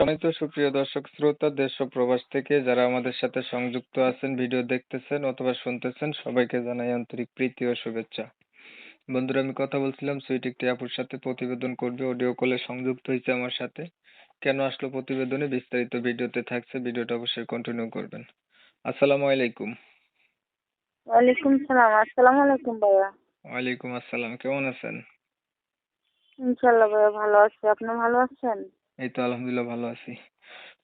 সম্মানিত সুপ্রিয় দর্শক শ্রোতা দেশ ও প্রবাস থেকে যারা আমাদের সাথে সংযুক্ত আছেন, ভিডিও দেখতেছেন অথবা শুনতেছেন, সবাইকে জানাই আন্তরিক প্রীতি ও শুভেচ্ছা। বন্ধুরা, আমি কথা বলছিলাম সুইট একটি আপুর সাথে, প্রতিবেদন করবে, অডিও কলে সংযুক্ত হয়েছে আমার সাথে। কেন আসলো প্রতিবেদনে বিস্তারিত ভিডিওতে থাকছে, ভিডিওটা অবশ্যই কন্টিনিউ করবেন। আসসালামু আলাইকুম। ওয়ালাইকুম সালাম। আসসালামু আলাইকুম ভাইয়া। ওয়ালাইকুম আসসালাম, কেমন আছেন? ইনশাল্লাহ ভাইয়া ভালো আছি। আপনি ভালো আছেন? এই তো আলহামদুলিল্লাহ ভালো আছি।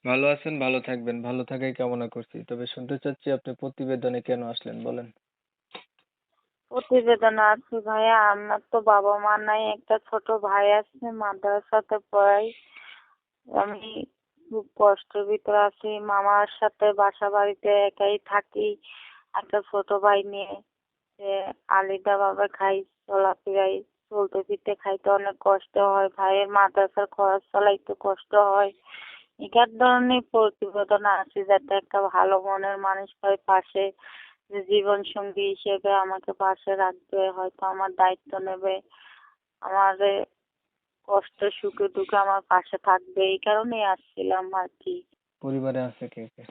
ভালো আছেন, ভালো থাকবেন, ভালো থাকাই কামনা করছি। তবে শুনতে চাচ্ছি আপনি প্রতিবেদনে কেন আসলেন, বলেন। প্রতিবেদনে আছি ভাইয়া, আমার তো বাবা মা নাই, একটা ছোট ভাই আছে, মাদ্রাসাতে পড়াই। আমি খুব কষ্টের ভিতরে আছি, মামার সাথে বাসা বাড়িতে একাই থাকি একটা ছোট ভাই নিয়ে। যে আলাদা ভাবে খাই, চলাফেরাই, চলতে ফিরতে খাইতে অনেক কষ্ট হয়, ভাইয়ের মাদ্রাসার খরচ চালাইতে কষ্ট হয়। এটার ধরনের প্রতিবেদন আছে যাতে একটা ভালো মনের মানুষ পাই পাশে, যে জীবন সঙ্গী হিসেবে আমাকে পাশে রাখবে, হয়তো আমার দায়িত্ব নেবে, আমার কষ্ট সুখে দুঃখে আমার পাশে থাকবে, এই কারণেই আসছিলাম আর কি। পরিবারে আছে কে কে?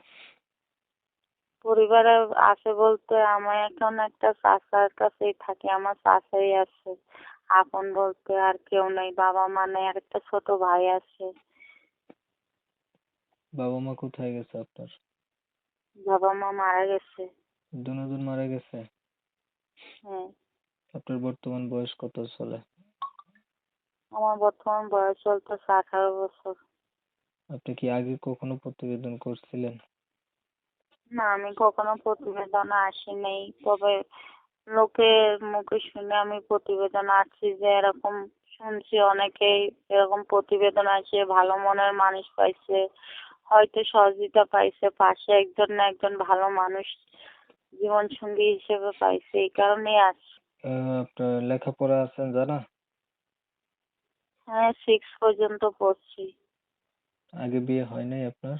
পরিবারে আছে বলতে আমি এখন একটা চাচার কাছেই থাকি, আমার চাচাই আছে। আপন বলতে আর কেউ নেই, বাবা মা নেই, আর একটা ছোট ভাই আছে। বাবা মা কোথায় গেছে আপনার? বাবা মা মারা গেছে। দুজন মারা গেছে। হ্যাঁ। আপনার বর্তমান বয়স কত চলে? আমার বর্তমান বয়স চলতেছে 18 বছর। আপনি কি আগে কখনো প্রতিবেদন করছিলেন? না, আমি কখনো প্রতিবেদনে আসি নাই, তবে লোকের মুখে শুনে আমি প্রতিবেদন আসছি, যে এরকম শুনছি অনেকেই এরকম প্রতিবেদন আসে, ভালো মনের মানুষ পাইছে, হয়তো সহযোগিতা পাইছে, পাশে একজন না একজন ভালো মানুষ জীবন সঙ্গী হিসেবে পাইছে, এই কারণেই আসছি। আপনার লেখাপড়া আছেন জানা? হ্যাঁ, 6 পর্যন্ত পড়ছি। আগে বিয়ে হয় নাই আপনার?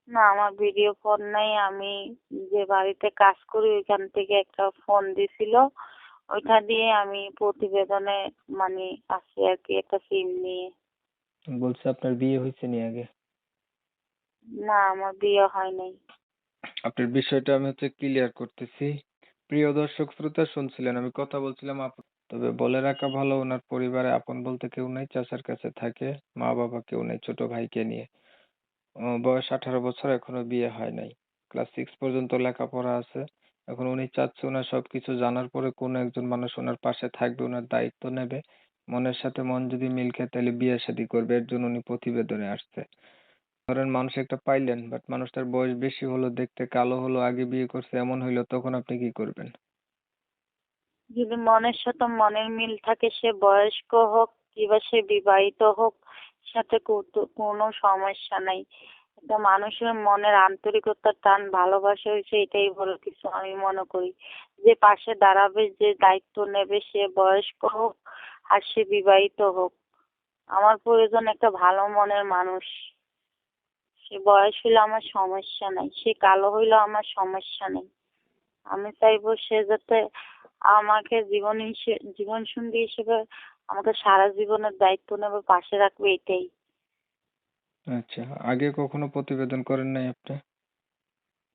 না, আমার ভিডিও ফোন নাই, আমি যে বাড়িতে কাজ করি ওইখান থেকে একটা ফোন দিছিল, ওইটা দিয়ে আমি প্রতিবেদনে মানে আসি আর কি, একটা সিম নিয়ে। বলছে আপনার বিয়ে হয়েছে নি আগে? না, আমার বিয়ে হয় নাই। আপনার বিষয়টা আমি ক্লিয়ার করতেছি। প্রিয় দর্শক শ্রোতা, শুনছিলেন আমি কথা বলছিলাম তবে বলে রাখা ভালো, ওনার পরিবারে আপন বলতে কেউ নাই, চাচার কাছে থাকে, মা বাবা কেউ নেই, ছোট ভাইকে নিয়ে। বয়স 18 বছর, এখনো বিয়ে হয় নাই। ক্লাস 6 পর্যন্ত লেখাপড়া আছে। এখন উনি চাচ্ছে ওনার সবকিছু জানার পরে কোনো একজন মানুষ ওনার পাশে থাকবে, ওনার দায়িত্ব নেবে। মনের সাথে মন যদি মিল খায় তাহলে বিয়ে শাদী করবে, এর জন্য উনি প্রতিবেদনে আসছে। ধরেন মানুষ একটা পাইলেন, বাট মানুষটার বয়স বেশি হলো, দেখতে কালো হলো, আগে বিয়ে করছে এমন হইলো, তখন আপনি কি করবেন? যদি মনের সাথে মনের মিল থাকে, সে বয়স্ক হোক কিংবা সে বিবাহিত হোক, সাথে কোনো সমস্যা নাই। একটা মানুষের মনের আন্তরিকতার টান, ভালোবাসা হয়েছে, এটাই বড় কিছু আমি মনে করি। যে পাশে দাঁড়াবে, যে দায়িত্ব নেবে, সে বয়স্ক হোক আর সে বিবাহিত হোক, আমার প্রয়োজন একটা ভালো মনের মানুষ। সে বয়স হইলে আমার সমস্যা নাই, সে কালো হইলেও আমার সমস্যা নেই। আমি চাইবো সে যাতে আমাকে জীবন সঙ্গী হিসেবে আমাকে সারা জীবনের দায়িত্ব নেবে, পাশে রাখবে, এটাই। আচ্ছা, আগে কখনো প্রতিবেদন করেন নাই আপনি?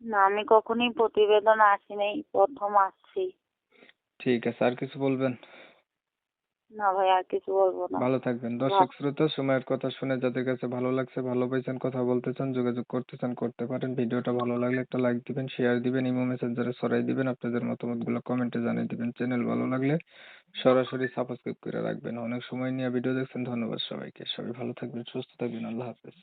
না, আমি কখনোই প্রতিবেদন আসি নাই, প্রথম আসছি। ঠিক আছে, আর কিছু বলবেন? না ভাই, আর কিছু বলবো না। ভালো থাকবেন। দর্শক শ্রোতা, সময়ের কথা শুনে যাদের কাছে ভালো লাগছে, ভালো পাইছেন, কথা বলতে চান, যোগাযোগ করতে চান, করতে পারেন। ভিডিওটা ভালো লাগলে একটা লাইক দিবেন, শেয়ার দিবেন, ইমো মেসেঞ্জারে ছড়াই দিবেন, আপনাদের মতামতগুলো কমেন্টে জানিয়ে দিবেন। চ্যানেল ভালো লাগলে সরাসরি সাবস্ক্রাইব করে রাখবেন। অনেক সময় নিয়ে ভিডিও দেখছেন, ধন্যবাদ সবাইকে। সবাই ভালো থাকবেন, সুস্থ থাকবেন, আল্লাহ হাফেজ।